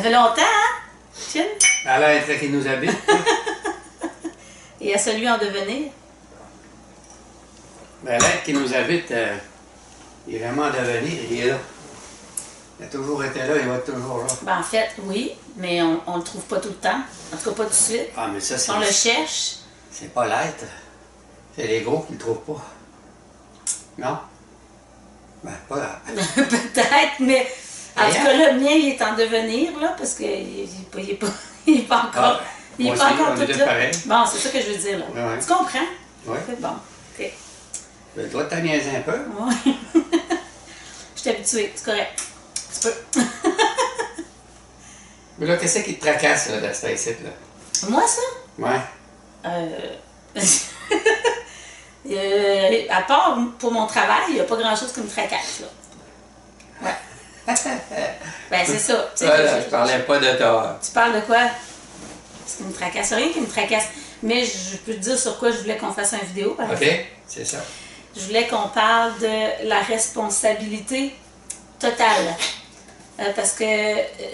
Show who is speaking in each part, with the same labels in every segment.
Speaker 1: fait longtemps, hein? Chin?
Speaker 2: À l'être qui nous habite.
Speaker 1: Et à celui en devenir.
Speaker 2: Ben, l'être qui nous habite, il est vraiment en devenir, il est là. Il a toujours été là, il va être toujours là.
Speaker 1: Ben, en fait, oui, mais on le trouve pas tout le temps. En tout cas, pas tout de suite.
Speaker 2: Ah, mais ça, c'est...
Speaker 1: On le cherche.
Speaker 2: C'est pas l'être. C'est l'ego qui le trouve pas. Non? Ben, pas là.
Speaker 1: Peut-être, mais en tout cas, le mien, il est en devenir, là, parce qu'il il est pas encore. Il est pas encore tout là.
Speaker 2: Pareil.
Speaker 1: Bon, c'est ça que je veux dire, là.
Speaker 2: Ouais.
Speaker 1: Tu comprends?
Speaker 2: Oui.
Speaker 1: C'est bon. OK.
Speaker 2: Ben, toi, t'as niaisé un peu.
Speaker 1: Oui. Je suis habituée, c'est correct. Tu peux.
Speaker 2: Mais là, qu'est-ce qui te tracasse, là, de cette ici-là?
Speaker 1: Moi, ça?
Speaker 2: Ouais.
Speaker 1: À part pour mon travail, il n'y a pas grand-chose qui me tracasse, là. Ouais. Ben, c'est ça. Tu sais,
Speaker 2: Voilà, je parlais pas de toi.
Speaker 1: Tu parles de quoi? Ce qui me tracasse. Rien qui me tracasse. Mais je peux te dire sur quoi je voulais qu'on fasse une vidéo, par exemple.
Speaker 2: OK, c'est ça.
Speaker 1: Je voulais qu'on parle de la responsabilité totale. Parce que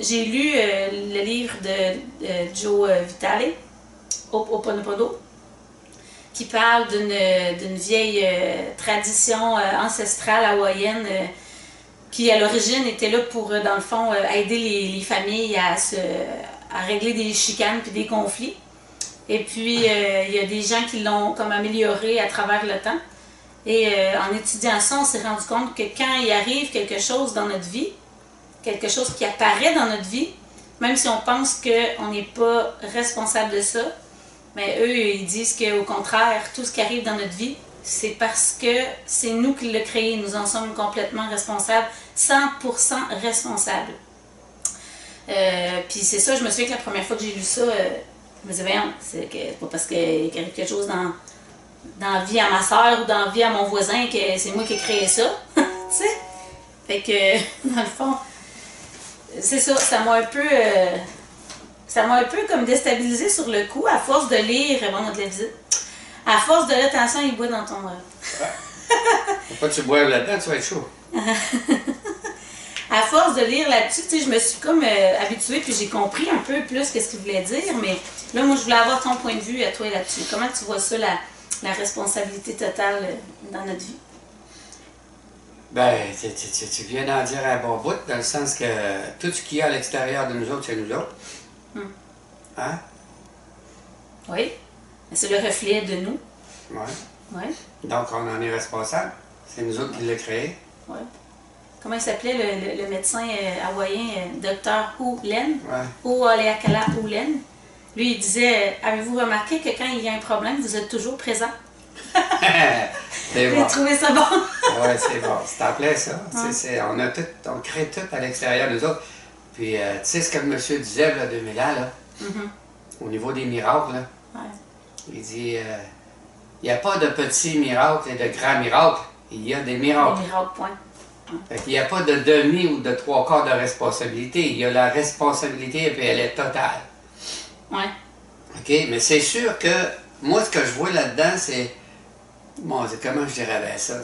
Speaker 1: j'ai lu le livre de Joe Vitale, Ho'oponopono, qui parle d'une vieille tradition ancestrale hawaïenne qui, à l'origine, était là pour, dans le fond, aider les familles à régler des chicanes puis des conflits. Et puis, il y a des gens qui l'ont comme amélioré à travers le temps. Et en étudiant ça, on s'est rendu compte que quand il arrive quelque chose dans notre vie, quelque chose qui apparaît dans notre vie, même si on pense qu'on n'est pas responsable de ça, mais eux, ils disent qu'au contraire, tout ce qui arrive dans notre vie, c'est parce que c'est nous qui l'avons créé. Nous en sommes complètement responsables, 100% responsables. Puis c'est ça, je me souviens que la première fois que j'ai lu ça, je me disais, voyons, c'est pas parce qu'il arrive quelque chose dans la vie à ma soeur ou dans la vie à mon voisin que c'est moi qui ai créé ça. Tu sais? Fait que, dans le fond, c'est ça, ça m'a un peu comme déstabilisé sur le coup, à force de lire, bon, on a de la visite, à force de lire, attention, il boit dans ton...
Speaker 2: Faut pas que tu boives là-dedans, tu vas être chaud.
Speaker 1: À force de lire là-dessus, tu sais, je me suis comme habituée, puis j'ai compris un peu plus qu'est-ce qu'il voulait dire, mais là, moi, je voulais avoir ton point de vue à toi là-dessus. Comment tu vois ça, la responsabilité totale dans notre vie?
Speaker 2: Ben, tu viens d'en dire un bon bout, dans le sens que tout ce qu'il y a à l'extérieur de nous autres, c'est nous autres. Hein?
Speaker 1: Oui. C'est le reflet de nous.
Speaker 2: Oui.
Speaker 1: Oui.
Speaker 2: Donc, on en est responsable. C'est nous autres qui l'avons créé.
Speaker 1: Oui. Comment il s'appelait le médecin hawaïen, Dr. Hu Len?
Speaker 2: Oui.
Speaker 1: Oleakala Hu Len. Lui, il disait, avez-vous remarqué que quand il y a un problème, vous êtes toujours présent?
Speaker 2: C'est bon.
Speaker 1: J'ai trouvé ça bon.
Speaker 2: Oui, c'est bon. C'est en plein ça. On crée tout à l'extérieur de nous autres. Puis, tu sais ce que le monsieur disait, là, 2000 ans, là, au niveau des miracles, là.
Speaker 1: Ouais.
Speaker 2: Il dit, il n'y a pas de petits miracles et de grands miracles. Il y a des miracles.
Speaker 1: Des miracles, point.
Speaker 2: Fait qu'il n'y a pas de demi ou de trois quarts de responsabilité. Il y a la responsabilité et puis elle est totale.
Speaker 1: Ouais.
Speaker 2: OK? Mais c'est sûr que moi, ce que je vois là-dedans, c'est. Bon, comment je dirais bien ça?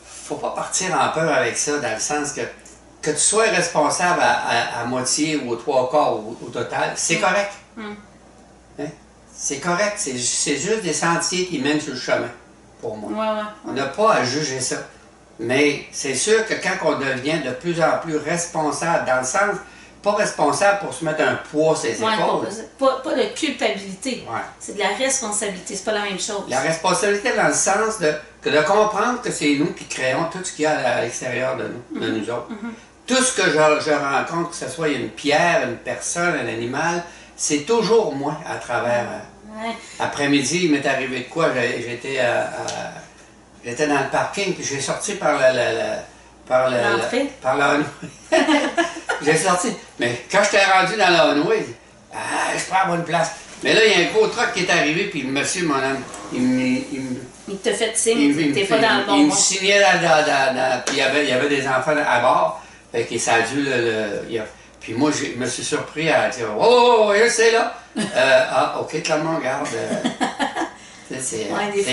Speaker 2: Faut pas partir en peur avec ça, dans le sens que tu sois responsable à moitié ou aux trois quarts ou au total, c'est correct. Hein? C'est correct. C'est juste des sentiers qui mènent sur le chemin, pour moi.
Speaker 1: Ouais.
Speaker 2: On n'a pas à juger ça. Mais c'est sûr que quand on devient de plus en plus responsable, dans le sens, pas responsable pour se mettre un poids sur les épaules.
Speaker 1: Pas de culpabilité.
Speaker 2: Ouais.
Speaker 1: C'est de la responsabilité, c'est pas la même chose.
Speaker 2: La responsabilité dans le sens de comprendre que c'est nous qui créons tout ce qu'il y a à l'extérieur de nous autres. Tout ce que je rencontre, que ce soit une pierre, une personne, un animal, c'est toujours moi à travers. Après-midi, il m'est arrivé de quoi? J'étais dans le parking, puis j'ai sorti par
Speaker 1: l'entrée.
Speaker 2: Par la j'ai sorti. Mais quand j'étais rendu dans la Hanoué, je prends bonne place. Mais là, il y a un gros truck qui est arrivé, puis le monsieur, mon homme,
Speaker 1: il te fait signe, t'es pas dans le bon
Speaker 2: Il me
Speaker 1: monde.
Speaker 2: signait puis il y avait des enfants à bord. Fait que ça a dû puis moi, je me suis surpris à dire « Oh, c'est là! OK, clairement, regarde. C'est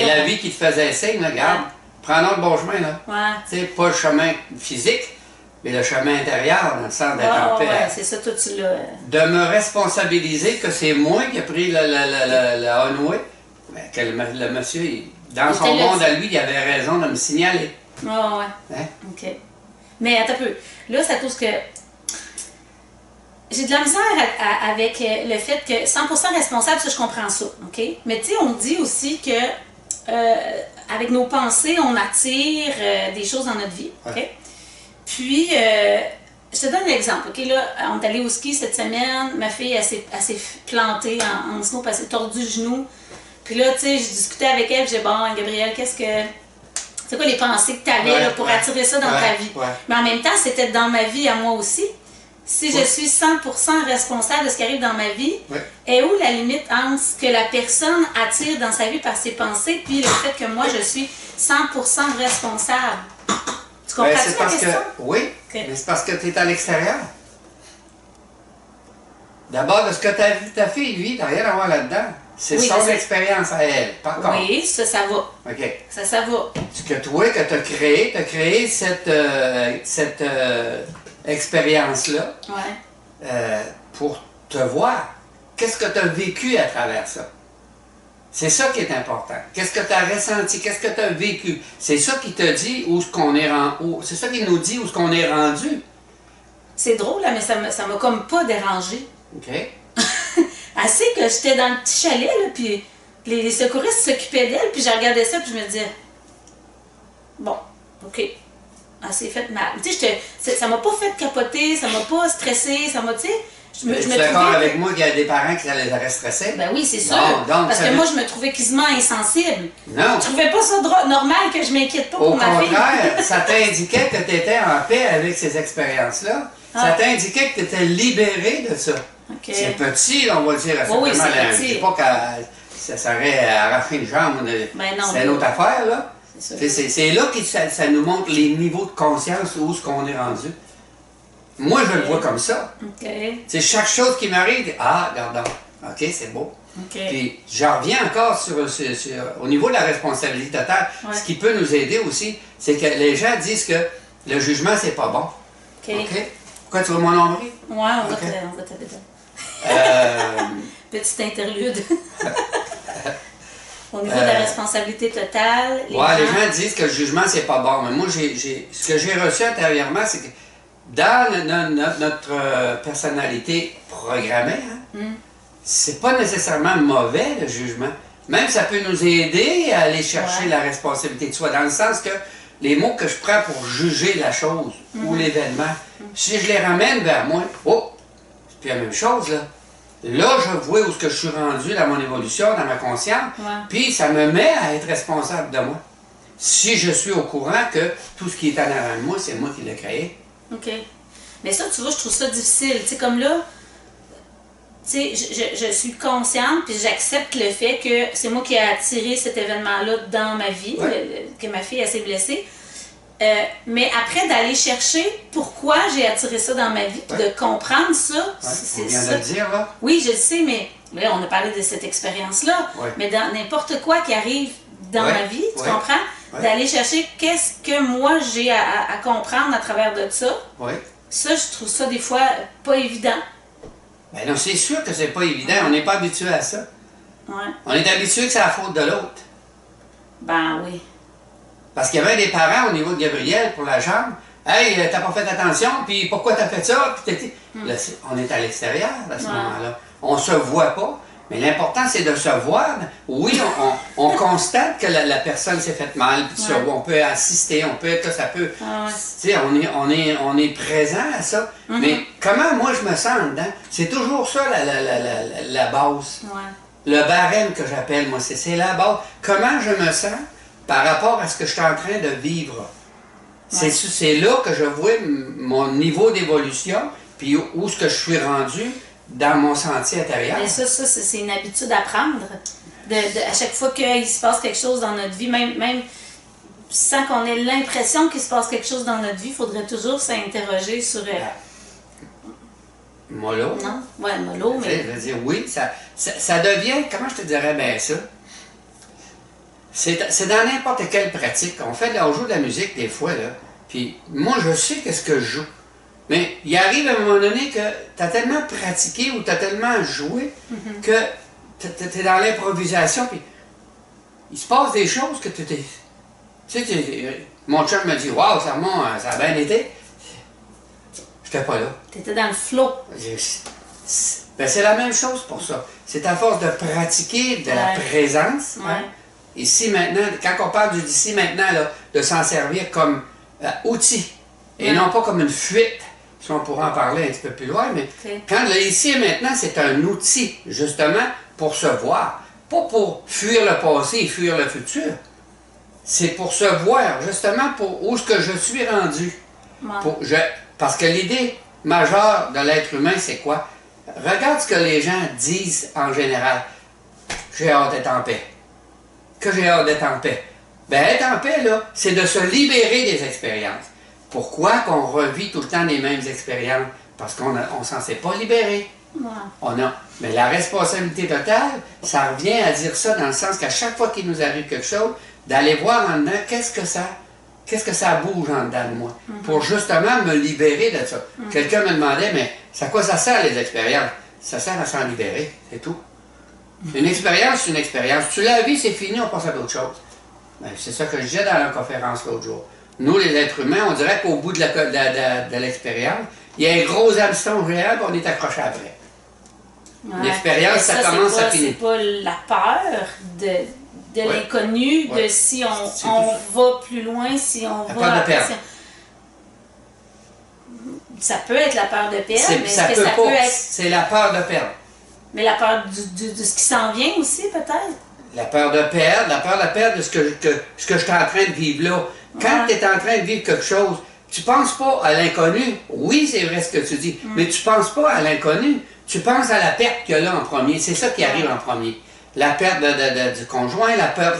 Speaker 2: la vie qui te faisait signe, là, regarde. Prends donc le bon chemin, là.
Speaker 1: Ouais.
Speaker 2: Tu sais, pas le chemin physique, mais le chemin intérieur, dans le sens d'être en paix.
Speaker 1: Ouais, c'est ça, toi, tu l'as.
Speaker 2: De me responsabiliser que c'est moi qui ai pris la on-way. Que le monsieur, dans son monde à lui, il avait raison de me signaler.
Speaker 1: Ouais.
Speaker 2: Hein?
Speaker 1: OK. Mais attends un peu. Là, ça touche que. J'ai de la misère avec le fait que 100% responsable, ça, je comprends ça. OK? Mais tu sais, on dit aussi que avec nos pensées, on attire des choses dans notre vie. OK?
Speaker 2: Ouais.
Speaker 1: Puis, je te donne un exemple. OK? Là, on est allé au ski cette semaine. Ma fille, elle s'est plantée en snow, elle s'est tordue le genou. Puis là, tu sais, je discutais avec elle. J'ai dit, bon, Gabrielle, c'est quoi les pensées que tu avais pour attirer ça dans ta vie?
Speaker 2: Ouais.
Speaker 1: Mais en même temps, c'était dans ma vie à moi aussi. Si je suis 100% responsable de ce qui arrive dans ma vie, est où la limite entre ce que la personne attire dans sa vie par ses pensées puis le fait que moi, je suis 100% responsable? Tu comprends la question?
Speaker 2: Oui, mais c'est parce que tu es à l'extérieur. D'abord, de ce que ta fille vit, tu n'as rien à voir là-dedans. C'est son expérience à elle, par contre.
Speaker 1: Oui, ça va.
Speaker 2: OK.
Speaker 1: Ça va.
Speaker 2: Ce que toi, que tu as créé cette expérience-là pour te voir. Qu'est-ce que tu as vécu à travers ça? C'est ça qui est important. Qu'est-ce que tu as ressenti? Qu'est-ce que tu as vécu? C'est ça qui te dit où ce qu'on est rendu. C'est ça qui nous dit où ce qu'on est rendu.
Speaker 1: C'est drôle, là, mais ça m'a comme pas dérangé.
Speaker 2: OK.
Speaker 1: Assez que j'étais dans le petit chalet, là, puis les secouristes s'occupaient d'elle, puis je regardais ça, puis je me disais, bon, OK, elle s'est fait mal. Tu sais, ça m'a pas fait capoter, ça m'a pas stressé, ça m'a, tu sais, je me
Speaker 2: trouvais... d'accord avec moi qu'il y a des parents qui ça les aurait stressés?
Speaker 1: Ben oui, c'est sûr. Parce que moi, je me trouvais quasiment insensible.
Speaker 2: Non.
Speaker 1: Je trouvais pas ça normal que je m'inquiète pas pour ma fille.
Speaker 2: Au contraire, ça t'indiquait que tu étais en paix avec ces expériences-là. Ça t'indiquait que tu étais libéré de ça.
Speaker 1: Okay.
Speaker 2: C'est petit, on va dire.
Speaker 1: Oui, c'est petit.
Speaker 2: Je ne dis pas que ça serait arracher une jambe. C'est une autre affaire, là. C'est là que ça nous montre les niveaux de conscience où ce qu'on est rendu. Moi, je le vois comme ça. C'est chaque chose qui m'arrive, regardons. OK, c'est beau. Puis, j'en reviens encore au niveau de la responsabilité totale. Ce qui peut nous aider aussi, c'est que les gens disent que le jugement, c'est pas bon. OK? Pourquoi tu veux mon nombril?
Speaker 1: Oui, on va t'aider. Petite interlude. Au niveau de la responsabilité totale.
Speaker 2: Les gens disent que le jugement, c'est pas bon. Mais moi, ce que j'ai reçu intérieurement, c'est que dans notre personnalité programmée, c'est pas nécessairement mauvais, le jugement. Même ça peut nous aider à aller chercher la responsabilité de soi, dans le sens que les mots que je prends pour juger la chose ou l'événement, si je les ramène vers moi, c'est plus la même chose, là. Là, je vois où est-ce que je suis rendu dans mon évolution, dans ma conscience, puis ça me met à être responsable de moi. Si je suis au courant que tout ce qui est en avant de moi, c'est moi qui l'ai créé.
Speaker 1: OK. Mais ça, tu vois, je trouve ça difficile. Tu sais, comme là, tu sais, je suis consciente, puis j'accepte le fait que c'est moi qui ai attiré cet événement-là dans ma vie, que ma fille, elle s'est blessée. Mais après, d'aller chercher pourquoi j'ai attiré ça dans ma vie, de comprendre ça,
Speaker 2: c'est ça. On vient de le dire, là.
Speaker 1: Oui, je le sais, mais là, on a parlé de cette expérience-là. Mais dans n'importe quoi qui arrive dans ma vie, tu comprends? D'aller chercher qu'est-ce que moi j'ai à comprendre à travers de ça. Ça, je trouve ça des fois pas évident.
Speaker 2: Ben non, c'est sûr que c'est pas évident. On n'est pas habitué à ça. On est habitué que c'est la faute de l'autre.
Speaker 1: Ben oui.
Speaker 2: Parce qu'il y avait des parents au niveau de Gabrielle pour la jambe. Hey, t'as pas fait attention, puis pourquoi t'as fait ça? Puis là, on est à l'extérieur à ce moment-là. On se voit pas. Mais l'important, c'est de se voir. Oui, on constate que la personne s'est faite mal, puis on peut assister, on peut ça peut. Tu sais, on est présent à ça. Mais comment moi je me sens dedans? C'est toujours ça la base. Le barème que j'appelle, moi, c'est la base. Comment je me sens par rapport à ce que je suis en train de vivre? C'est là que je vois mon niveau d'évolution, puis où est-ce que je suis rendu dans mon sentier intérieur.
Speaker 1: Et ça c'est une habitude à prendre. À chaque fois qu'il se passe quelque chose dans notre vie, même sans qu'on ait l'impression qu'il se passe quelque chose dans notre vie, il faudrait toujours s'interroger sur...
Speaker 2: Mollo.
Speaker 1: Non? Ouais, mollo, mais...
Speaker 2: Je veux dire, oui, ça devient... Comment je te dirais bien ça? C'est dans n'importe quelle pratique. On joue de la musique des fois, là. Puis moi, je sais qu'est-ce que je joue. Mais il arrive à un moment donné que tu as tellement pratiqué ou tu as tellement joué que tu es dans l'improvisation. Puis il se passe des choses que tu t'es. Tu sais, mon chum me dit waouh, Sermon, ça a bien été. J'étais pas là.
Speaker 1: Tu étais dans le flow.
Speaker 2: Ben, c'est la même chose pour ça. C'est à force de pratiquer de la présence.
Speaker 1: Ouais.
Speaker 2: Hein? Ici maintenant, quand on parle du d'ici maintenant, là, de s'en servir comme outil et non pas comme une fuite. Si on pourra en parler un petit peu plus loin, mais quand le ici et maintenant, c'est un outil justement pour se voir. Pas pour fuir le passé et fuir le futur. C'est pour se voir, justement, pour où est-ce que je suis rendu. Parce que l'idée majeure de l'être humain, c'est quoi? Regarde ce que les gens disent en général. J'ai hâte d'être en paix. Que j'ai hâte d'être en paix. Ben, être en paix, là, c'est de se libérer des expériences. Pourquoi qu'on revit tout le temps les mêmes expériences? Parce qu'on ne s'en s'est pas libéré. Mais la responsabilité totale, ça revient à dire ça dans le sens qu'à chaque fois qu'il nous arrive quelque chose, d'aller voir en dedans qu'est-ce que ça bouge en dedans de moi, pour justement me libérer de ça. Quelqu'un me demandait, mais à quoi ça sert les expériences? Ça sert à s'en libérer, c'est tout. Une expérience, c'est une expérience. Tu l'as vu, c'est fini, on passe à d'autres choses. Ben, c'est ça que je disais dans la conférence l'autre jour. Nous, les êtres humains, on dirait qu'au bout de l'expérience, il y a un gros hameçon géant, puis on est accroché après. L'expérience, ça commence à finir.
Speaker 1: C'est pas la peur de l'inconnu, de si on va plus loin, si on va...
Speaker 2: La peur de perdre.
Speaker 1: Ça peut être la peur de perdre, mais
Speaker 2: ça peut être... C'est la peur de perdre.
Speaker 1: Mais la peur de ce qui s'en vient aussi, peut-être?
Speaker 2: La peur de perdre de ce que je suis en train de vivre là. Quand tu es en train de vivre quelque chose, tu ne penses pas à l'inconnu. Oui, c'est vrai ce que tu dis, mais tu ne penses pas à l'inconnu. Tu penses à la perte qu'il y a là en premier. C'est ça qui arrive en premier. La perte du conjoint, la perte,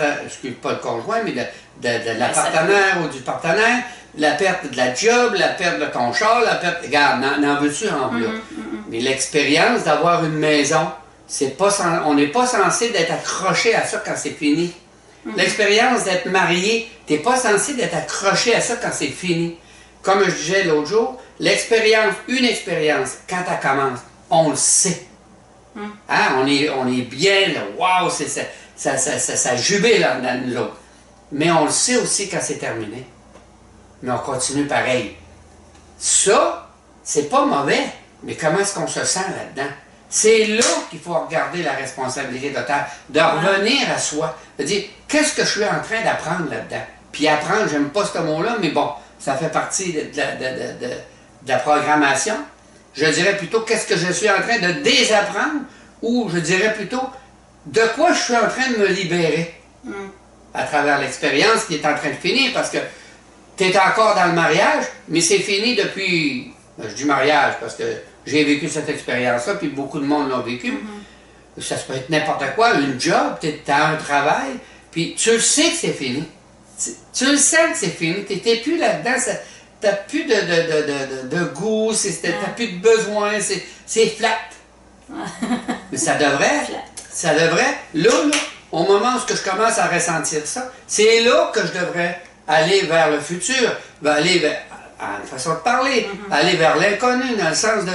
Speaker 2: pas le conjoint, mais de la partenaire ou du partenaire, la perte de la job, la perte de ton char, la perte... Regarde, n'en veux-tu en plus? Mais l'expérience d'avoir une maison, on n'est pas censé d'être accroché à ça quand c'est fini. L'expérience d'être marié, tu n'es pas censé d'être accroché à ça quand c'est fini. Comme je disais l'autre jour, une expérience, quand elle commence, on le sait. Hein? On est bien, là, wow, ça jubile dans nous autres. Mais on le sait aussi quand c'est terminé. Mais on continue pareil. Ça, c'est pas mauvais, mais comment est-ce qu'on se sent là-dedans? C'est là qu'il faut regarder la responsabilité totale, de revenir à soi, de dire, qu'est-ce que je suis en train d'apprendre là-dedans? Puis apprendre, j'aime pas ce mot-là, mais bon, ça fait partie de la programmation. Je dirais plutôt, qu'est-ce que je suis en train de désapprendre, ou je dirais plutôt, de quoi je suis en train de me libérer à travers l'expérience qui est en train de finir, parce que tu es encore dans le mariage, mais c'est fini depuis, je dis mariage, parce que j'ai vécu cette expérience-là, puis beaucoup de monde l'ont vécu. Ça peut être n'importe quoi, une job, tu as un travail, puis tu le sais que c'est fini. Tu le sens que c'est fini, tu n'es plus là-dedans, tu n'as plus de goût, tu n'as plus de besoin, c'est flat. Mais ça devrait, là, au moment où je commence à ressentir ça, c'est là que je devrais aller vers le futur, aller vers une façon de parler, aller vers l'inconnu, dans le sens de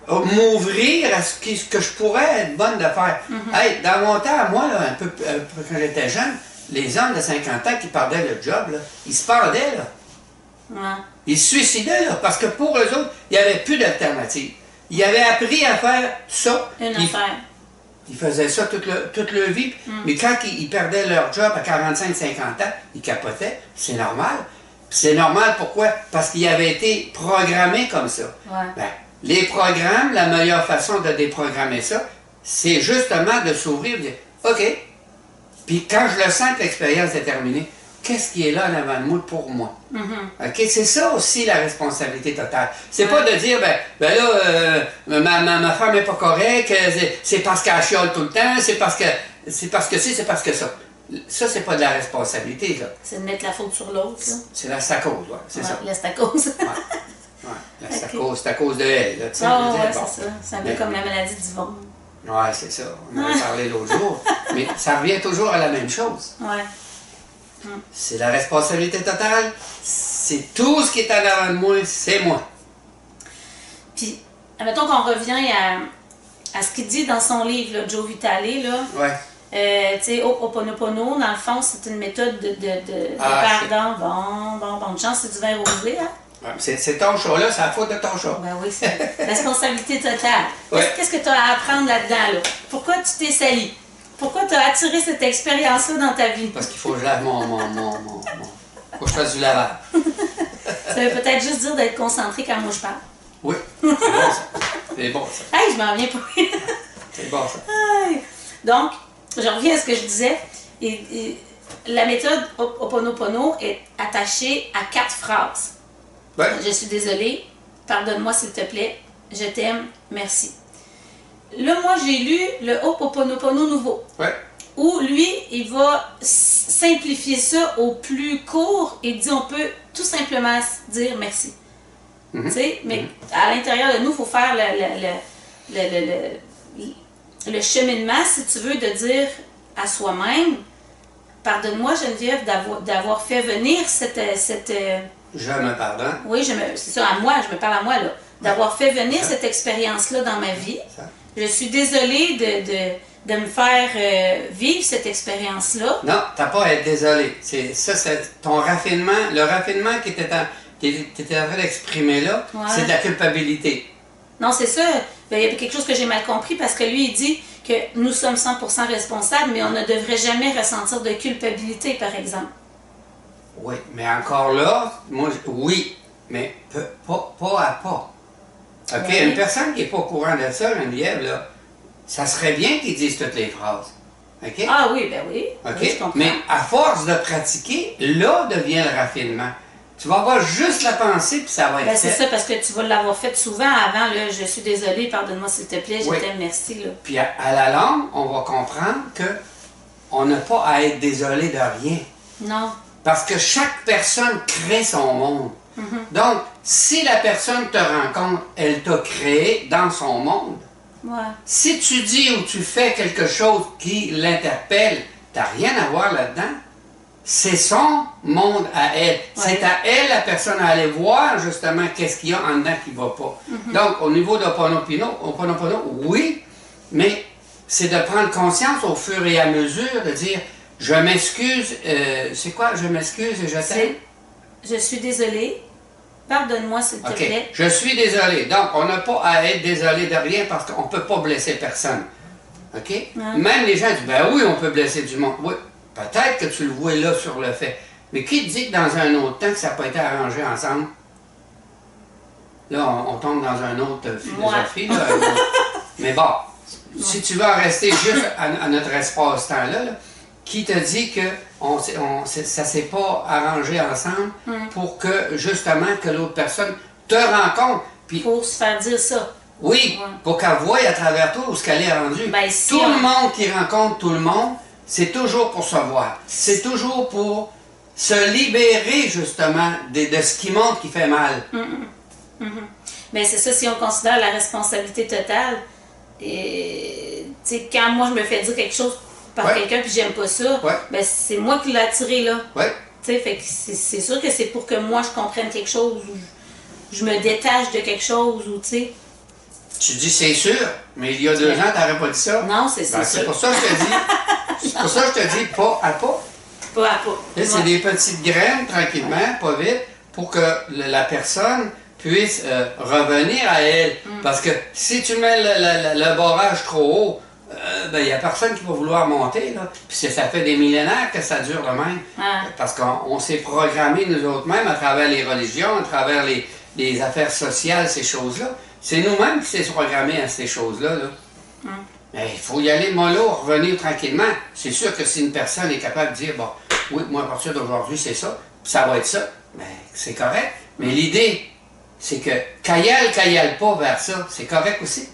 Speaker 2: m'ouvrir à ce que je pourrais être bonne de faire. Hey, dans mon temps, moi, là, un peu quand j'étais jeune, les hommes de 50 ans qui perdaient le job, là, ils se pendaient, là. Ils se suicidaient, là, parce que pour eux autres, il n'y avait plus d'alternative. Ils avaient appris à faire ça. Ils faisaient ça toute leur vie, mais quand ils perdaient leur job à 45-50 ans, ils capotaient. C'est normal. C'est normal, pourquoi? Parce qu'ils avaient été programmés comme ça. Ben, les programmes, la meilleure façon de déprogrammer ça, c'est justement de s'ouvrir et de dire, OK, puis quand je le sens que l'expérience est terminée, qu'est-ce qui est là en avant de moi pour moi? OK, c'est ça aussi la responsabilité totale. C'est pas de dire, ben là, ma femme n'est pas correcte, c'est parce qu'elle chiale tout le temps, c'est parce que c'est parce que ça. Ça, c'est pas de la responsabilité, là.
Speaker 1: C'est de mettre la faute sur l'autre, là.
Speaker 2: C'est la stacose, ouais, c'est ça.
Speaker 1: La stacose.
Speaker 2: La stacose, c'est à cause de elle, là, tu sais.
Speaker 1: C'est ça. C'est un peu comme la maladie d'Yvonne.
Speaker 2: Oui, c'est ça. On en a parlé l'autre jour. Mais ça revient toujours à la même chose. C'est la responsabilité totale. c'est tout ce qui est en avant de moi, c'est moi.
Speaker 1: Puis, admettons qu'on revient à ce qu'il dit dans son livre, là, Joe Vitale, là.
Speaker 2: Ouais.
Speaker 1: Tu sais, Ho'oponopono, dans le fond, c'est une méthode de pardon. Bonne chance, c'est du vin rosé, hein?
Speaker 2: Ouais, c'est ton show, là, c'est la faute de ton show.
Speaker 1: Ben oui, c'est responsabilité totale.
Speaker 2: Ouais.
Speaker 1: Qu'est-ce que tu as à apprendre là-dedans, là? Pourquoi tu t'es sali? Pourquoi tu as attiré cette expérience-là dans ta vie?
Speaker 2: Parce qu'il faut que je lave faut que je fasse du lavage.
Speaker 1: Ça veut peut-être juste dire d'être concentré quand moi je parle.
Speaker 2: Oui, c'est bon ça. C'est bon ça.
Speaker 1: Hey, je m'en reviens pas.
Speaker 2: C'est bon ça.
Speaker 1: Hey. Donc, je reviens à ce que je disais. Et la méthode Ho'oponopono est attachée à 4 phrases.
Speaker 2: Ouais.
Speaker 1: Je suis désolée, pardonne-moi s'il te plaît, je t'aime, merci. Là, moi, j'ai lu le Ho'oponopono nouveau,
Speaker 2: Ouais.
Speaker 1: où lui, il va simplifier ça au plus court et dit on peut tout simplement dire merci. Tu sais, mais à l'intérieur de nous, il faut faire le cheminement, si tu veux, de dire à soi-même, pardonne-moi Geneviève d'avoir fait venir cette
Speaker 2: Je me pardonne.
Speaker 1: oui, c'est ça, à moi, je me parle à moi, là. D'avoir fait venir cette expérience-là dans ma vie.
Speaker 2: Ça.
Speaker 1: Je suis désolée de me faire vivre cette expérience-là.
Speaker 2: Non, t'as pas à être désolé. C'est ton raffinement, le raffinement que t'étais en train d'exprimer là,
Speaker 1: Ouais.
Speaker 2: c'est de la culpabilité.
Speaker 1: Non, c'est ça. Ben, il y a quelque chose que j'ai mal compris parce que lui, il dit que nous sommes 100% responsables, mais on ne devrait jamais ressentir de culpabilité, par exemple.
Speaker 2: Oui, mais encore là, moi, oui, mais pas à pas. OK,
Speaker 1: Oui.
Speaker 2: une personne qui n'est pas au courant de ça, Geneviève, là, ça serait bien qu'il dise toutes les phrases. OK?
Speaker 1: Ah oui, ben oui.
Speaker 2: OK?
Speaker 1: Oui, je comprends.
Speaker 2: Mais à force de pratiquer, là devient le raffinement. Tu vas avoir juste la pensée, puis ça va être
Speaker 1: Ben, c'est
Speaker 2: fait.
Speaker 1: ça, parce que tu vas l'avoir fait souvent avant, là, je suis désolée, pardonne-moi s'il te plaît, je
Speaker 2: Oui.
Speaker 1: t'aime, merci, là.
Speaker 2: Puis à la longue, on va comprendre que on n'a pas à être désolé de rien.
Speaker 1: Non.
Speaker 2: Parce que chaque personne crée son monde. Donc, si la personne te rencontre, elle t'a créé dans son monde.
Speaker 1: Ouais.
Speaker 2: Si tu dis ou tu fais quelque chose qui l'interpelle, t'as rien à voir là-dedans. C'est son monde à elle. C'est à elle, la personne, à aller voir justement qu'est-ce qu'il y a en dedans qui ne va pas. Donc, au niveau d'Ho'oponopono, oui, mais c'est de prendre conscience au fur et à mesure, de dire, je m'excuse, c'est quoi, je m'excuse et je t'aime?
Speaker 1: Je suis désolée, pardonne-moi s'il te
Speaker 2: OK,
Speaker 1: plaît.
Speaker 2: je suis désolé. Donc, on n'a pas à être désolé de rien parce qu'on ne peut pas blesser personne. OK? Même les gens disent, ben oui, on peut blesser du monde. Oui, peut-être que tu le vois là sur le fait. Mais qui te dit que dans un autre temps que ça n'a pas été arrangé ensemble? Là, on tombe dans une autre philosophie. Là, mais bon, si tu veux en rester juste à notre espace-temps-là, qui te dit que ça ne s'est pas arrangé ensemble pour que, justement, que l'autre personne te rencontre? Puis,
Speaker 1: Pour se faire dire ça.
Speaker 2: oui,
Speaker 1: Ouais.
Speaker 2: pour qu'elle voie à travers toi où ce qu'elle est rendue.
Speaker 1: Ben, si
Speaker 2: Tout
Speaker 1: on-
Speaker 2: le monde qui rencontre tout le monde, c'est toujours pour se voir. C'est toujours pour se libérer, justement, de ce qui montre qui fait mal.
Speaker 1: Mais c'est ça, si on considère la responsabilité totale, et tu sais, quand moi je me fais dire quelque chose par
Speaker 2: Ouais.
Speaker 1: quelqu'un puis j'aime pas ça,
Speaker 2: Ouais.
Speaker 1: ben c'est moi qui l'ai attiré là.
Speaker 2: Oui,
Speaker 1: Tu sais, fait que c'est sûr que c'est pour que moi je comprenne quelque chose ou je me détache de quelque chose ou tu sais.
Speaker 2: tu dis c'est sûr, mais il y a 2 ans, tu n'aurais pas dit ça.
Speaker 1: Non, c'est
Speaker 2: Ben,
Speaker 1: ça.
Speaker 2: c'est pour ça que je te dis. C'est pour ça que je te dis pas à pas.
Speaker 1: Pas à pas.
Speaker 2: Là, c'est
Speaker 1: Ouais.
Speaker 2: des petites graines, tranquillement, pas vite, pour que la personne puisse revenir à elle. Parce que si tu mets le barrage trop haut, ben, il n'y a personne qui va vouloir monter. Là. Puis ça fait des millénaires que ça dure de même.
Speaker 1: Ah.
Speaker 2: Parce qu'on s'est programmé nous autres mêmes à travers les religions, à travers les affaires sociales, ces choses-là. C'est nous-mêmes qui s'est programmés à ces choses-là. Là. Mais il faut y aller mollo, revenir tranquillement. C'est sûr que si une personne est capable de dire, bon, oui, moi à partir d'aujourd'hui c'est ça, puis ça va être ça, ben, c'est correct. Mais l'idée, c'est que qu'elle y aille pas vers ça, c'est correct aussi.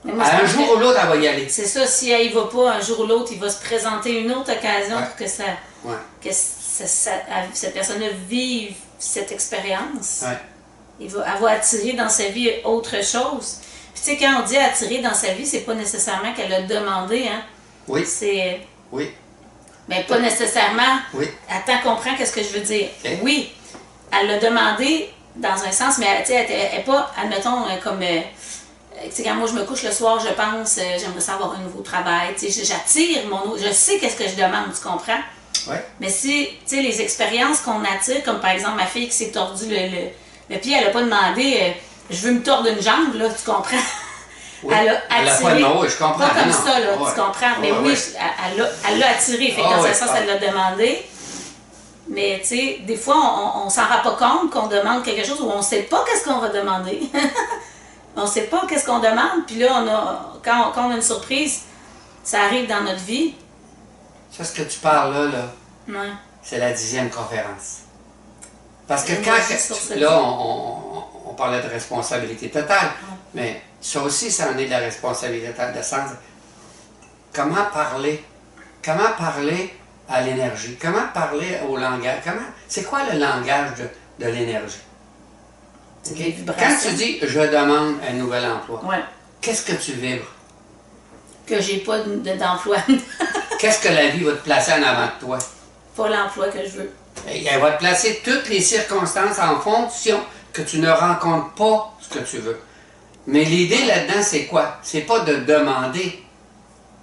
Speaker 1: Mais moi, je
Speaker 2: Un
Speaker 1: pense
Speaker 2: jour
Speaker 1: que
Speaker 2: ou l'autre, elle va y aller.
Speaker 1: c'est ça, si elle y va pas un jour ou l'autre, il va se présenter une autre occasion
Speaker 2: Ouais.
Speaker 1: pour que
Speaker 2: Ouais.
Speaker 1: cette personne-là vive cette expérience.
Speaker 2: Ouais.
Speaker 1: Elle va attirer dans sa vie autre chose. Puis tu sais, quand on dit attirer dans sa vie, c'est pas nécessairement qu'elle a demandé, hein.
Speaker 2: Oui,
Speaker 1: C'est...
Speaker 2: oui,
Speaker 1: Mais pas nécessairement...
Speaker 2: oui.
Speaker 1: Attends, comprends qu'est-ce que je veux dire.
Speaker 2: Ok.
Speaker 1: Oui, elle l'a demandé dans un sens, mais elle n'est pas, admettons, comme... quand moi je me couche le soir, je pense, j'aimerais ça avoir un nouveau travail. J'attire je sais qu'est-ce que je demande, tu comprends?
Speaker 2: Ouais.
Speaker 1: Mais si, tu sais, les expériences qu'on attire, comme par exemple ma fille qui s'est tordue le pied, elle n'a pas demandé je veux me tordre une jambe, là, tu comprends?
Speaker 2: Oui.
Speaker 1: Elle a attiré.
Speaker 2: Je comprends.
Speaker 1: Pas comme
Speaker 2: non.
Speaker 1: ça, là,
Speaker 2: Ouais.
Speaker 1: tu comprends? Mais
Speaker 2: Ouais,
Speaker 1: oui,
Speaker 2: ouais.
Speaker 1: elle l'a attiré. Fait que dans ce sens, elle l'a demandé. Mais tu sais, des fois, on s'en rend pas compte qu'on demande quelque chose ou on sait pas qu'est-ce qu'on va demander. On sait pas qu'est-ce qu'on demande. Puis là, quand on a une surprise, ça arrive dans notre vie.
Speaker 2: Ça, ce que tu parles là,
Speaker 1: Ouais.
Speaker 2: c'est la 10e conférence. Parce que
Speaker 1: Et
Speaker 2: quand,
Speaker 1: moi, je suis sur
Speaker 2: là, on parlait de responsabilité totale, mais ça aussi, ça en est de la responsabilité totale, de sens. Comment parler à l'énergie? Comment parler au langage? C'est quoi le langage de l'énergie? Okay? Quand tu dis « je demande un nouvel emploi
Speaker 1: ouais. »,
Speaker 2: qu'est-ce que tu vibres?
Speaker 1: Que j'ai pas d'emploi.
Speaker 2: Qu'est-ce que la vie va te placer en avant de toi?
Speaker 1: Pas l'emploi que je veux.
Speaker 2: Et elle va te placer toutes les circonstances en fonction que tu ne rencontres pas ce que tu veux. Mais l'idée là-dedans, c'est quoi? C'est pas de demander.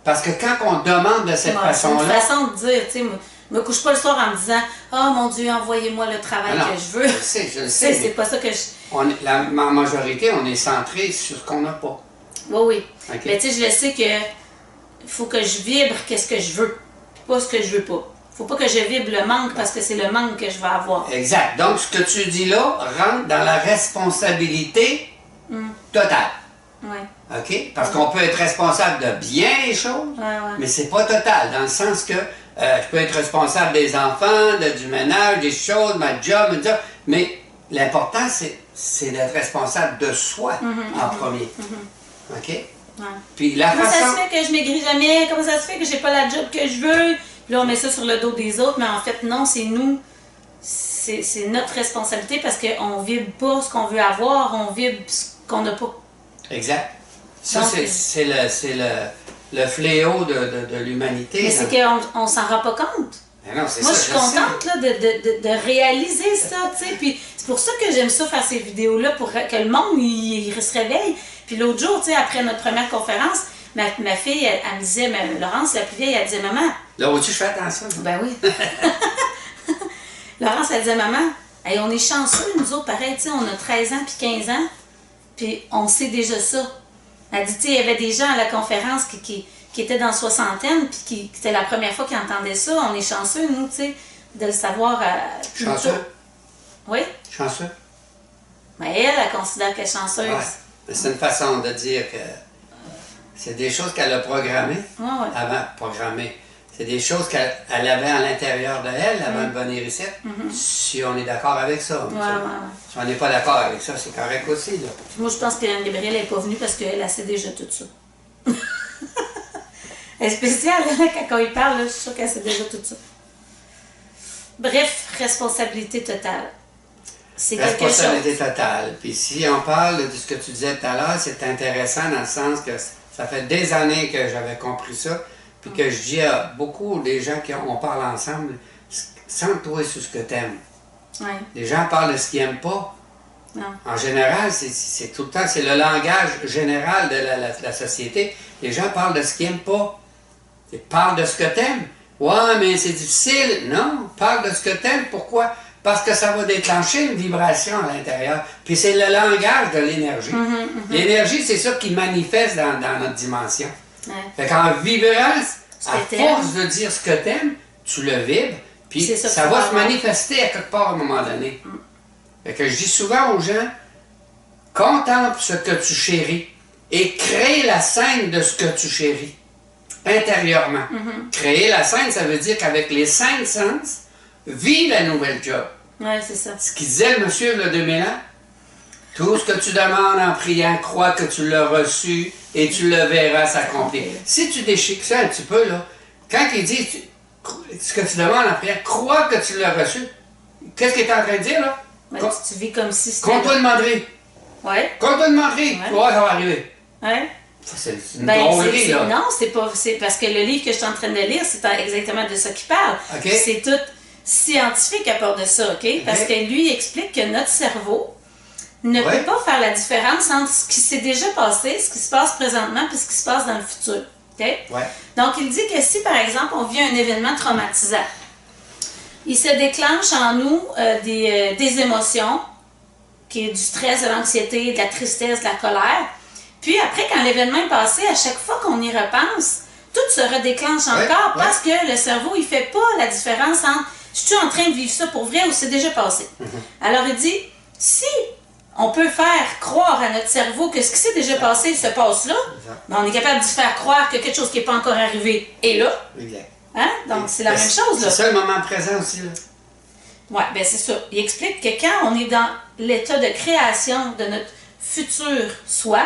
Speaker 2: Parce que quand on demande de cette façon-là...
Speaker 1: C'est une façon de dire, tu sais, me couche pas le soir en me disant « Oh mon Dieu, envoyez-moi le travail que je veux. »
Speaker 2: Je le sais.
Speaker 1: C'est pas ça que je...
Speaker 2: La majorité, on est centré sur ce qu'on n'a pas.
Speaker 1: Oui.
Speaker 2: Okay.
Speaker 1: Mais tu sais, je le sais que faut que je vibre qu'est-ce que je veux, pas ce que je veux pas. Faut pas que je vibre le manque parce que c'est le manque que je vais avoir.
Speaker 2: Exact. Donc, ce que tu dis là rentre dans la responsabilité totale.
Speaker 1: Oui.
Speaker 2: OK? Parce qu'on peut être responsable de bien les choses, mais c'est pas total, dans le sens que je peux être responsable des enfants, du ménage, des choses, ma job, mais l'important, c'est d'être responsable de soi en premier. OK?
Speaker 1: Ouais.
Speaker 2: Puis la
Speaker 1: Comment
Speaker 2: façon...
Speaker 1: ça se fait que je maigris jamais? Comment ça se fait que j'ai pas la job que je veux? Puis là, on met ça sur le dos des autres, mais en fait, non, c'est nous. C'est notre responsabilité parce qu'on vibre pas ce qu'on veut avoir, on vibre ce qu'on n'a pas.
Speaker 2: Exact. Ça, c'est le fléau de l'humanité.
Speaker 1: Mais c'est qu'on s'en rend pas compte.
Speaker 2: Non,
Speaker 1: moi, je suis contente là, de réaliser ça, tu sais. Puis c'est pour ça que j'aime ça faire ces vidéos-là, pour que le monde, il se réveille. Puis l'autre jour, tu sais, après notre première conférence, ma fille, elle me disait, Laurence, la plus vieille, elle disait, maman...
Speaker 2: Là où tu fais attention.
Speaker 1: Ben oui. Laurence, elle disait, maman, hey, on est chanceux, nous autres, pareil, tu sais, on a 13 ans puis 15 ans, puis on sait déjà ça. Elle dit, tu sais, il y avait des gens à la conférence qui étaient dans la soixantaine, puis c'était la première fois qu'ils entendaient ça. On est chanceux, nous, tu sais, de le savoir.
Speaker 2: Chanceux?
Speaker 1: Oui.
Speaker 2: Chanceux?
Speaker 1: Mais elle considère qu'elle est chanceuse.
Speaker 2: Ouais. C'est une façon de dire que c'est des choses qu'elle a programmées avant. Programmées. C'est des choses qu'elle avait à l'intérieur de elle avant de venir ici. Si on est d'accord avec ça. Si on n'est pas d'accord avec ça, c'est correct aussi. Là.
Speaker 1: Moi, je pense que Anne-Gabrielle n'est pas venue parce qu'elle sait déjà tout ça. Elle est spéciale, quand il parle, là, je suis sûre qu'elle sait déjà tout ça. Bref, responsabilité totale. C'est quelque chose.
Speaker 2: Responsabilité totale. Puis si on parle de ce que tu disais tout à l'heure, c'est intéressant dans le sens que ça fait des années que j'avais compris ça. Puis que je dis à beaucoup des gens on parle ensemble, centre-toi sur ce que tu aimes.
Speaker 1: Ouais.
Speaker 2: Les gens parlent de ce qu'ils n'aiment pas.
Speaker 1: Non.
Speaker 2: En général, c'est tout le temps, c'est le langage général de la société. Les gens parlent de ce qu'ils n'aiment pas. Ils parlent de ce que tu aimes. Ouais, mais c'est difficile. Non, parle de ce que tu aimes. Pourquoi? Parce que ça va déclencher une vibration à l'intérieur. Puis c'est le langage de l'énergie. L'énergie, c'est ça qui manifeste dans notre dimension.
Speaker 1: Ouais.
Speaker 2: Fait qu'en vibrant, à force de dire ce que t'aimes, tu le vibres, puis ça va se manifester à quelque part à un moment donné. Fait que je dis souvent aux gens, contemple ce que tu chéris et crée la scène de ce que tu chéris, intérieurement. Créer la scène, ça veut dire qu'avec les 5 sens, vis la nouvelle job.
Speaker 1: Oui, c'est ça.
Speaker 2: Ce qu'il disait le monsieur il y a 2000 ans, tout ce que tu demandes en priant, crois que tu l'as reçu et tu le verras s'accomplir. Si tu déchiques ça un petit peu, là, quand il dit ce que tu demandes en priant, crois que tu l'as reçu, qu'est-ce qu'il est en train de dire, là?
Speaker 1: Ouais, tu vis comme si c'était...
Speaker 2: Compte-toi demanderie.
Speaker 1: Oui.
Speaker 2: Compte-toi demanderie. Tu vois, ça va arriver.
Speaker 1: Oui.
Speaker 2: C'est une drôlerie, là.
Speaker 1: Non, c'est pas... C'est parce que le livre que je suis en train de lire, c'est exactement de ça qu'il parle.
Speaker 2: Okay.
Speaker 1: scientifique à part de ça, OK? Parce que lui, il explique que notre cerveau ne peut pas faire la différence entre ce qui s'est déjà passé, ce qui se passe présentement, puis ce qui se passe dans le futur. OK?
Speaker 2: Ouais.
Speaker 1: Donc, il dit que si, par exemple, on vit un événement traumatisant, il se déclenche en nous des émotions, qui est du stress, de l'anxiété, de la tristesse, de la colère. Puis après, quand l'événement est passé, à chaque fois qu'on y repense, tout se redéclenche encore parce que le cerveau, il fait pas la différence entre « je suis en train de vivre ça pour vrai ou c'est déjà passé ». Alors il dit, si on peut faire croire à notre cerveau que ce qui s'est déjà passé se passe là, ben on est capable de faire croire que quelque chose qui n'est pas encore arrivé est là.
Speaker 2: Exact.
Speaker 1: Hein? Donc c'est la même chose.
Speaker 2: C'est ça le moment présent aussi. Là.
Speaker 1: Oui, bien c'est ça. Il explique que quand on est dans l'état de création de notre futur soi,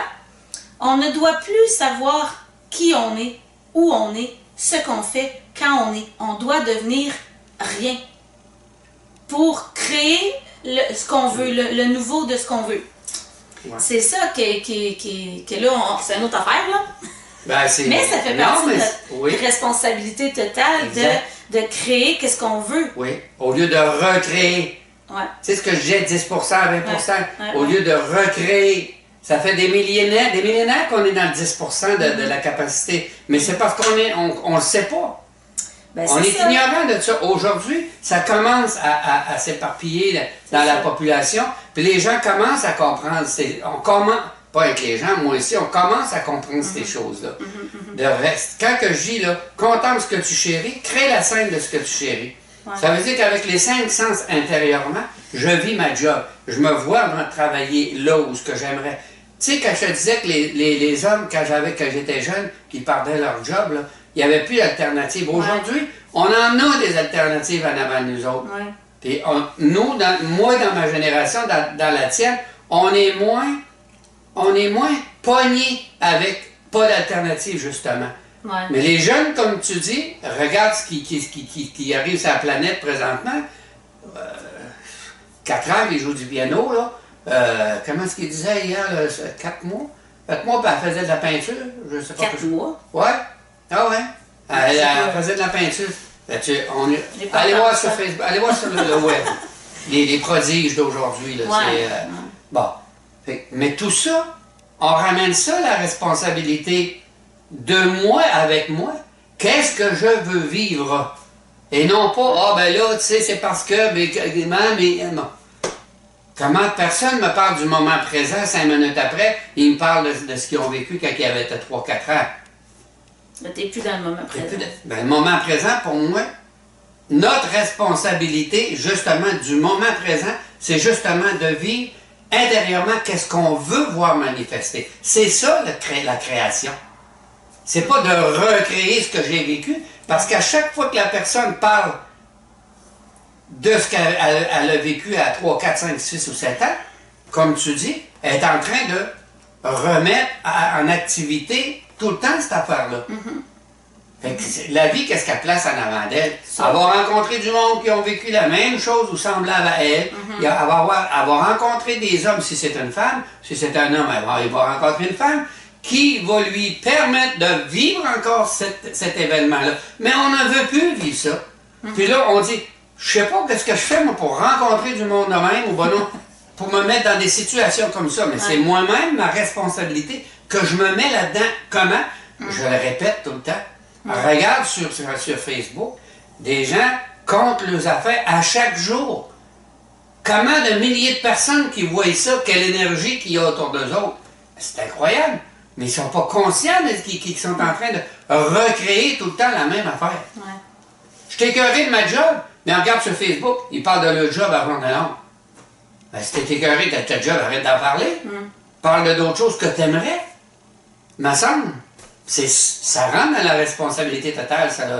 Speaker 1: on ne doit plus savoir qui on est, où on est, ce qu'on fait, quand on est. On doit devenir rien pour créer ce qu'on veut, le nouveau de ce qu'on veut. Ouais. C'est ça que là, c'est une autre affaire, là. Ben, mais ça fait partie de notre responsabilité totale de créer qu'est-ce qu'on veut.
Speaker 2: Oui, au lieu de recréer.
Speaker 1: Ouais.
Speaker 2: Tu sais ce que je disais, 10 à 20 au lieu de recréer. Ça fait des millénaires qu'on est dans le 10 de la capacité. Mais c'est parce qu'on le sait pas. Ben, on est ignorant de ça. Aujourd'hui, ça commence à s'éparpiller dans la population. Puis les gens commencent à comprendre. On commence, pas avec les gens, moi aussi, on commence à comprendre ces choses-là. De reste. Quand que je dis, là, contemple ce que tu chéris, crée la scène de ce que tu chéris. Ouais. Ça veut dire qu'avec les 5 sens intérieurement, je vis ma job. Je me vois travailler là où ce que j'aimerais. Tu sais, quand je te disais que les hommes, quand j'étais jeune, qui perdaient leur job, là, il n'y avait plus d'alternative. Aujourd'hui, on en a des alternatives en avant de nous autres. Ouais. Puis nous, moi, dans ma génération, dans la tienne, on est moins pognés avec pas d'alternative, justement. Ouais. Mais les jeunes, comme tu dis, regarde ce qui arrive sur la planète présentement. 4 ans, ils jouent du piano, là. Comment est-ce qu'il disait hier, 4 mois? 4 mois, puis elle faisait de la peinture, je sais pas.
Speaker 1: 4 mois?
Speaker 2: Ouais. Ah ouais. Elle faisait de la peinture. Allez voir sur Facebook, allez voir sur le web. Les prodiges d'aujourd'hui, là. Ouais. Bon. Mais tout ça, on ramène ça, la responsabilité de moi avec moi. Qu'est-ce que je veux vivre? Et non pas, ah ben là, tu sais, c'est parce que, mais non. Comment personne me parle du moment présent, 5 minutes après, ils me parlent de ce qu'ils ont vécu quand ils avaient 3-4 ans.
Speaker 1: Mais t'es plus dans le moment présent.
Speaker 2: Le moment présent, pour moi, notre responsabilité, justement, du moment présent, c'est justement de vivre intérieurement qu'est-ce qu'on veut voir manifester. C'est ça la création. C'est pas de recréer ce que j'ai vécu, parce qu'à chaque fois que la personne parle de ce qu'elle a vécu à 3, 4, 5, 6 ou 7 ans, comme tu dis, elle est en train de remettre en activité tout le temps cette affaire-là. Fait que la vie, qu'est-ce qu'elle place en avant d'elle? Elle va rencontrer du monde qui ont vécu la même chose ou semblable à elle. Elle va rencontrer des hommes si c'est une femme. Si c'est un homme, elle va rencontrer une femme qui va lui permettre de vivre encore cet événement-là. Mais on ne veut plus vivre ça. Puis là, on dit, je sais pas qu'est-ce que je fais moi, pour rencontrer du monde de même ou non, pour me mettre dans des situations comme ça. Mais c'est moi-même ma responsabilité que je me mets là-dedans. Comment? Je le répète tout le temps. Regarde sur Facebook, des gens comptent leurs affaires à chaque jour. Comment de milliers de personnes qui voient ça, quelle énergie qu'il y a autour d'eux autres. C'est incroyable. Mais ils ne sont pas conscients qu'ils sont en train de recréer tout le temps la même affaire. Ouais. Je t'ai écœuré de ma job, mais regarde sur Facebook, ils parlent de leur job avant de l'autre. Ben, si t'es écœuré de ta job, arrête d'en parler. Parle d'autres choses que tu aimerais. Me semble. Ça rentre dans la responsabilité totale, ça là.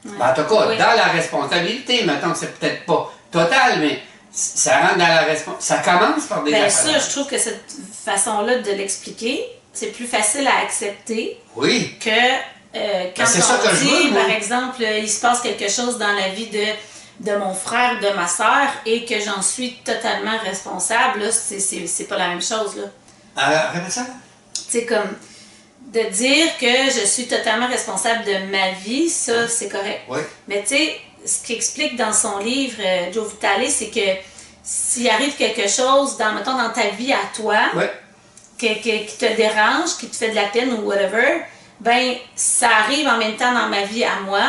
Speaker 2: Ouais. Ben, en tout cas, dans la responsabilité, mettons que c'est peut-être pas total, mais ça rentre dans la responsabilité. Ça commence par des affaires.
Speaker 1: Ça, je trouve que cette façon-là de l'expliquer, c'est plus facile à accepter que quand on dit, par exemple, il se passe quelque chose dans la vie de mon frère, de ma soeur, et que j'en suis totalement responsable, là, c'est pas la même chose.
Speaker 2: Répète ça.
Speaker 1: C'est comme de dire que je suis totalement responsable de ma vie, ça, c'est correct.
Speaker 2: Oui.
Speaker 1: Mais tu sais, ce qu'il explique dans son livre, Joe Vitale, c'est que s'il arrive quelque chose, mettons, dans ta vie à toi,
Speaker 2: Ouais.
Speaker 1: qui te dérange, qui te fait de la peine ou whatever, ben ça arrive en même temps dans ma vie à moi,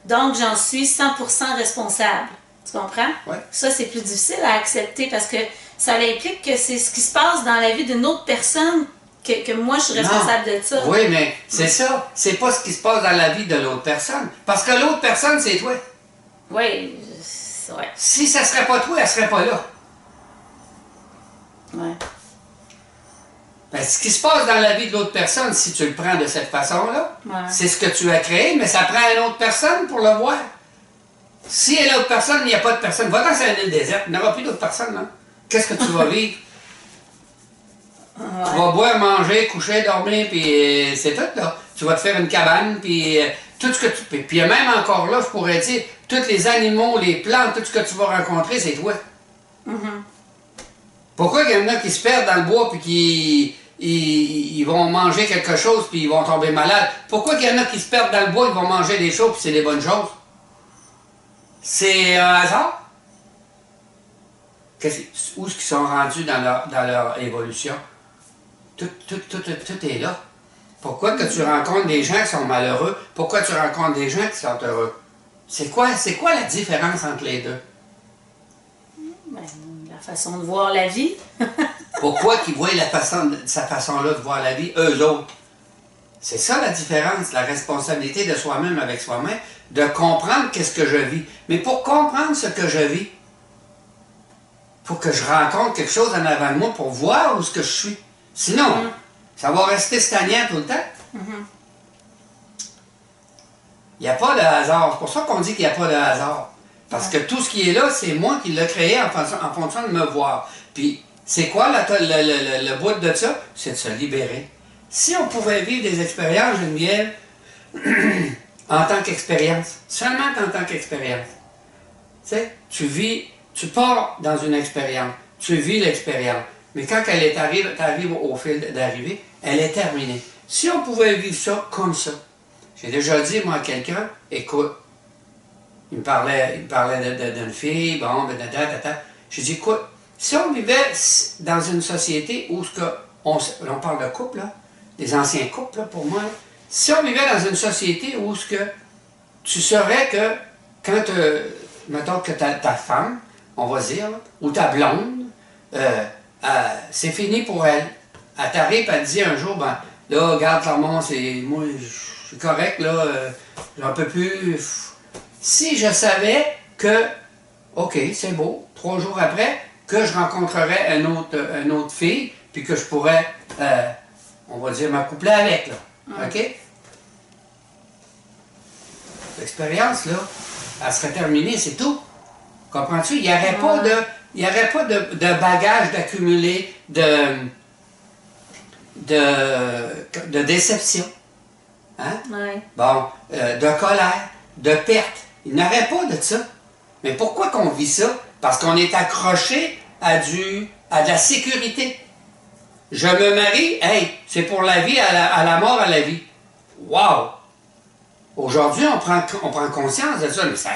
Speaker 1: donc j'en suis 100% responsable. Tu comprends?
Speaker 2: Ouais.
Speaker 1: Ça, c'est plus difficile à accepter parce que ça implique que c'est ce qui se passe dans la vie d'une autre personne que moi, je suis responsable de ça.
Speaker 2: Oui, mais c'est ça. C'est pas ce qui se passe dans la vie de l'autre personne. Parce que l'autre personne, c'est toi.
Speaker 1: Oui, ouais.
Speaker 2: Si ça serait pas toi, elle serait pas là.
Speaker 1: Ouais.
Speaker 2: Ben, ce qui se passe dans la vie de l'autre personne, si tu le prends de cette façon-là, c'est ce que tu as créé, mais ça prend une autre personne pour le voir. Si il y a l'autre personne, il n'y a pas de personne. Va dans une île déserte, il n'y aura plus d'autres personnes. Là. Qu'est-ce que tu vas vivre? Tu vas boire, manger, coucher, dormir, puis c'est tout, là. Tu vas te faire une cabane, puis tout ce que tu... Puis même encore là, je pourrais dire, tous les animaux, les plantes, tout ce que tu vas rencontrer, c'est toi. Pourquoi il y en a qui se perdent dans le bois, puis qui... Ils vont manger quelque chose, puis ils vont tomber malades? Pourquoi il y en a qui se perdent dans le bois, ils vont manger des choses, puis c'est des bonnes choses? C'est un hasard? Où est-ce qu'ils sont rendus dans leur évolution? Tout est là. Pourquoi que tu rencontres des gens qui sont malheureux? Pourquoi tu rencontres des gens qui sont heureux? C'est quoi la différence entre les deux?
Speaker 1: Ben, la façon de voir la vie.
Speaker 2: Pourquoi qu'ils voient sa façon-là de voir la vie, eux autres? C'est ça la différence, la responsabilité de soi-même avec soi-même, de comprendre qu'est-ce que je vis. Mais pour comprendre ce que je vis, il faut que je rencontre quelque chose en avant de moi pour voir où ce que je suis. Sinon, ça va rester stagnant tout le temps. Il n'y a pas de hasard. C'est pour ça qu'on dit qu'il n'y a pas de hasard. Parce que tout ce qui est là, c'est moi qui l'ai créé en fonction de me voir. Puis, c'est quoi le bout de ça? C'est de se libérer. Si on pouvait vivre des expériences, Geneviève, en tant qu'expérience, seulement en tant qu'expérience, tu sais, tu pars dans une expérience, tu vis l'expérience, mais quand elle t'arrive au fil d'arrivée, elle est terminée. Si on pouvait vivre ça comme ça, j'ai déjà dit, moi, à quelqu'un, écoute, il me parlait d'une fille, bon, j'ai dit, écoute, si on vivait dans une société où on parle de couple, là, des anciens couples, là, pour moi, là, si on vivait dans une société où tu saurais que quand, mettons que ta femme, on va dire, là, ou ta blonde, c'est fini pour elle. Elle t'arrive, elle te dit un jour, ben, là, regarde, Clermont, moi, c'est correct, là, j'en peux plus. Si je savais que, OK, c'est beau, 3 jours après, que je rencontrerais une autre fille, puis que je pourrais, on va dire, m'accoupler avec, là. OK? L'expérience, là, elle serait terminée, c'est tout. Comprends-tu? Il n'y aurait pas de bagage d'accumuler de déception. Hein?
Speaker 1: Ouais.
Speaker 2: Bon, de colère, de perte. Il n'y aurait pas de ça. Mais pourquoi qu'on vit ça? Parce qu'on est accroché à de la sécurité. Je me marie, hey, c'est pour la vie, à la mort, à la vie. Wow! Aujourd'hui, on prend conscience de ça, mais ça...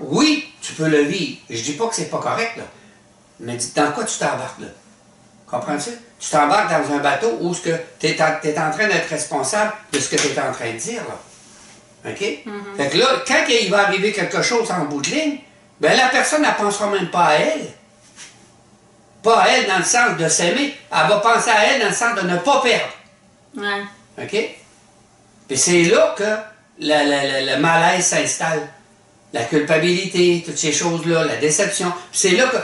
Speaker 2: Oui, tu peux le vivre. Je dis pas que c'est pas correct, là. Mais dans quoi tu t'embarques, là? Comprends-tu? Tu t'embarques dans un bateau où tu es en train d'être responsable de ce que tu es en train de dire, là. OK? Fait que là, quand il va arriver quelque chose en bout de ligne, ben la personne, elle ne pensera même pas à elle. Pas à elle dans le sens de s'aimer. Elle va penser à elle dans le sens de ne pas perdre.
Speaker 1: Ouais.
Speaker 2: OK? Puis c'est là que le malaise s'installe. La culpabilité, toutes ces choses-là, la déception. Puis c'est là que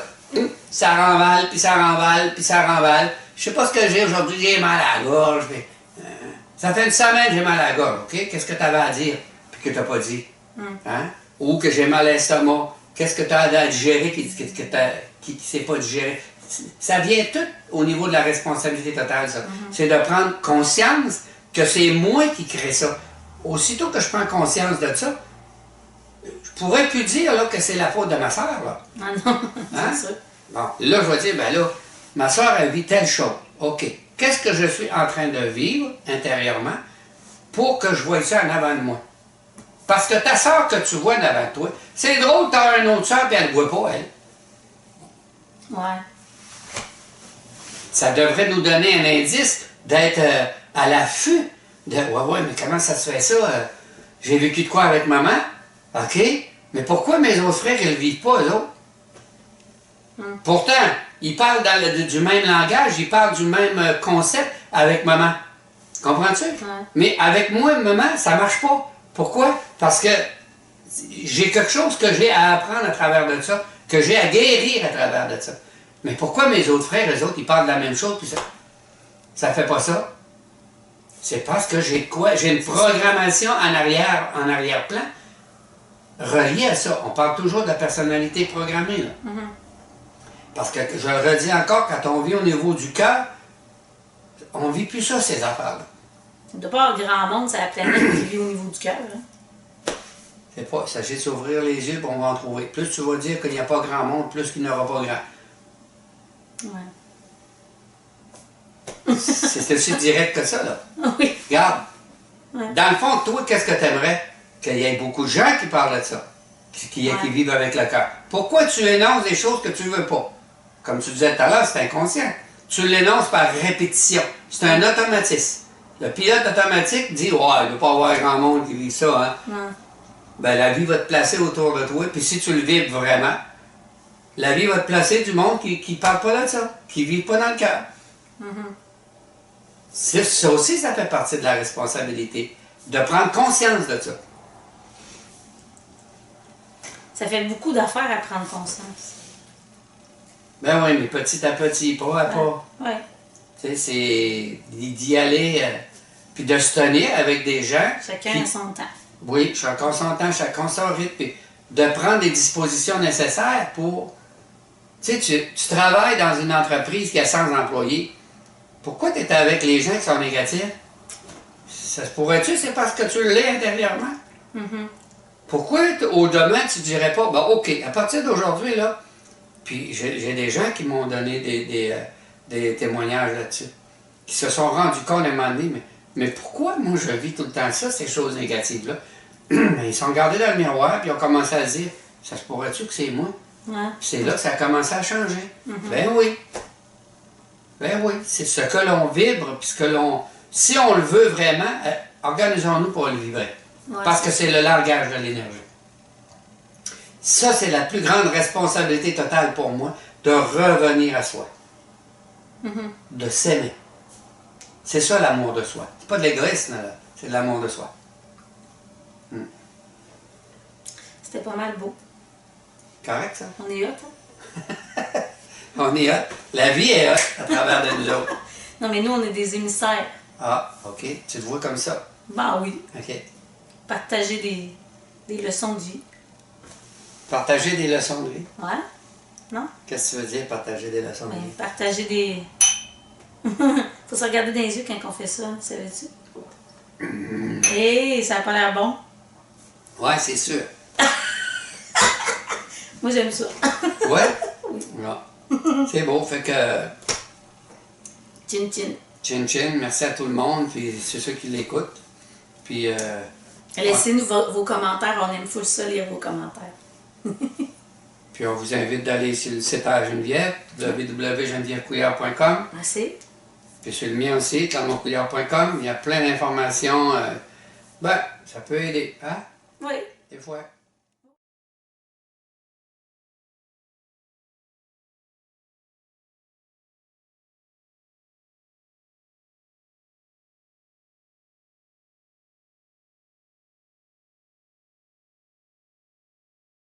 Speaker 2: ça renvale, puis ça renvale, puis ça renvale. Je sais pas ce que j'ai aujourd'hui, j'ai mal à la gorge. Mais, ça fait une semaine que j'ai mal à la gorge, OK? Qu'est-ce que tu avais à dire, puis que tu n'as pas dit? Hein? Ou que j'ai mal à l'estomac. Qu'est-ce que tu as à digérer qui ne s'est pas digéré? Ça vient tout au niveau de la responsabilité totale, ça. C'est de prendre conscience que c'est moi qui crée ça. Aussitôt que je prends conscience de ça, je pourrais plus dire là, que c'est la faute de ma soeur. Là.
Speaker 1: Ah non,
Speaker 2: Hein?
Speaker 1: c'est ça.
Speaker 2: Bon, là, je vais dire, ben là, ma soeur, elle vit telle chose. OK. Qu'est-ce que je suis en train de vivre intérieurement pour que je voie ça en avant de moi? Parce que ta soeur que tu vois devant toi, c'est drôle, t'as une autre soeur et elle ne voit pas, elle.
Speaker 1: Ouais.
Speaker 2: Ça devrait nous donner un indice d'être à l'affût de ouais, mais comment ça se fait ça? J'ai vécu de quoi avec maman? OK, mais pourquoi mes autres frères, ils ne vivent pas, eux autres? Pourtant, ils parlent du même langage, ils parlent du même concept avec maman. Comprends-tu?
Speaker 1: Ouais.
Speaker 2: Mais avec moi, maman, ça ne marche pas. Pourquoi? Parce que j'ai quelque chose que j'ai à apprendre à travers de ça, que j'ai à guérir à travers de ça. Mais pourquoi mes autres frères, eux autres, ils parlent de la même chose, puis ça fait pas ça? C'est parce que j'ai quoi? J'ai une programmation en arrière-plan reliée à ça. On parle toujours de la personnalité programmée, là. Parce que, je le redis encore, quand on vit au niveau du cœur, on ne vit plus ça, ces affaires-là.
Speaker 1: Il ne doit pas avoir grand monde sur la planète qui vit au niveau du cœur. Hein?
Speaker 2: C'est pas, il s'agit de s'ouvrir les yeux, puis on va en trouver. Plus tu vas dire qu'il n'y a pas grand monde, plus qu'il n'y aura pas grand.
Speaker 1: Ouais.
Speaker 2: C'est aussi direct que ça, là.
Speaker 1: Oui.
Speaker 2: Regarde.
Speaker 1: Ouais.
Speaker 2: Dans le fond, toi, qu'est-ce que tu aimerais? Qu'il y ait beaucoup de gens qui parlent de ça, qui vivent avec le cœur. Pourquoi tu énonces des choses que tu ne veux pas? Comme tu disais tout à l'heure, c'est inconscient. Tu l'énonces par répétition. C'est un automatisme. Le pilote automatique dit « Ouais, il ne doit pas avoir grand monde qui vit ça. Hein? » Ben, la vie va te placer autour de toi, puis si tu le vibres vraiment, la vie va te placer du monde qui ne parle pas de ça, qui ne vit pas dans le cœur. Ça aussi, ça fait partie de la responsabilité, de prendre conscience de ça.
Speaker 1: Ça fait beaucoup d'affaires à prendre conscience.
Speaker 2: Ben oui, mais petit à petit, pas à pas.
Speaker 1: Oui.
Speaker 2: Tu sais, c'est d'y aller, puis de se tenir avec des gens.
Speaker 1: Chacun a son temps.
Speaker 2: Oui, chacun son temps, chacun son rythme, puis de prendre des dispositions nécessaires pour... Tu sais, tu travailles dans une entreprise qui a 100 employés. Pourquoi tu es avec les gens qui sont négatifs? Ça se pourrait-tu, c'est parce que tu l'es intérieurement? Pourquoi, au demain, tu ne dirais pas, ben, OK, à partir d'aujourd'hui, là, puis j'ai des gens qui m'ont donné des témoignages là-dessus, qui se sont rendus compte à un moment donné, mais pourquoi moi je vis tout le temps ça, ces choses négatives-là? Ils sont regardés dans le miroir, puis ils ont commencé à se dire, ça se pourrait-tu que c'est moi?
Speaker 1: Ouais.
Speaker 2: Puis c'est là que ça a commencé à changer. Ben oui. Ben oui, c'est ce que l'on vibre, puis ce que l'on... Si on le veut vraiment, organisons-nous pour le vibrer.
Speaker 1: Ouais,
Speaker 2: parce que c'est le langage de l'énergie. Ça, c'est la plus grande responsabilité totale pour moi, de revenir à soi. De s'aimer. C'est ça l'amour de soi. C'est pas de l'égoïsme, là. C'est de l'amour de soi.
Speaker 1: C'était pas mal beau.
Speaker 2: Correct, ça?
Speaker 1: On est hot, hein?
Speaker 2: On est hot. La vie est hot à travers de nous autres.
Speaker 1: Non, mais nous, on est des émissaires.
Speaker 2: Ah, OK. Tu te vois comme ça?
Speaker 1: Ben oui.
Speaker 2: OK.
Speaker 1: Partager des leçons de vie.
Speaker 2: Partager des leçons de vie.
Speaker 1: Ouais? Non?
Speaker 2: Qu'est-ce que tu veux dire, partager des leçons de
Speaker 1: Ben,
Speaker 2: vie?
Speaker 1: partager des... Faut se regarder dans les yeux quand on fait ça, savais-tu? Hé, ça a pas l'air bon.
Speaker 2: Ouais, c'est sûr.
Speaker 1: Moi, j'aime ça.
Speaker 2: Ouais? Oui. C'est beau, fait que...
Speaker 1: Chin chin.
Speaker 2: Chin chin, merci à tout le monde, puis c'est ceux qui l'écoutent. Puis...
Speaker 1: Laissez-nous vos commentaires, on aime full ça, lire vos commentaires.
Speaker 2: Puis on vous invite d'aller sur le site à Geneviève, www.genevièvecouillard.com.
Speaker 1: Merci.
Speaker 2: Puis sur le mien aussi, clermontcouillard.com. Il y a plein d'informations. Ben, ça peut aider, hein?
Speaker 1: Oui.
Speaker 2: Des fois.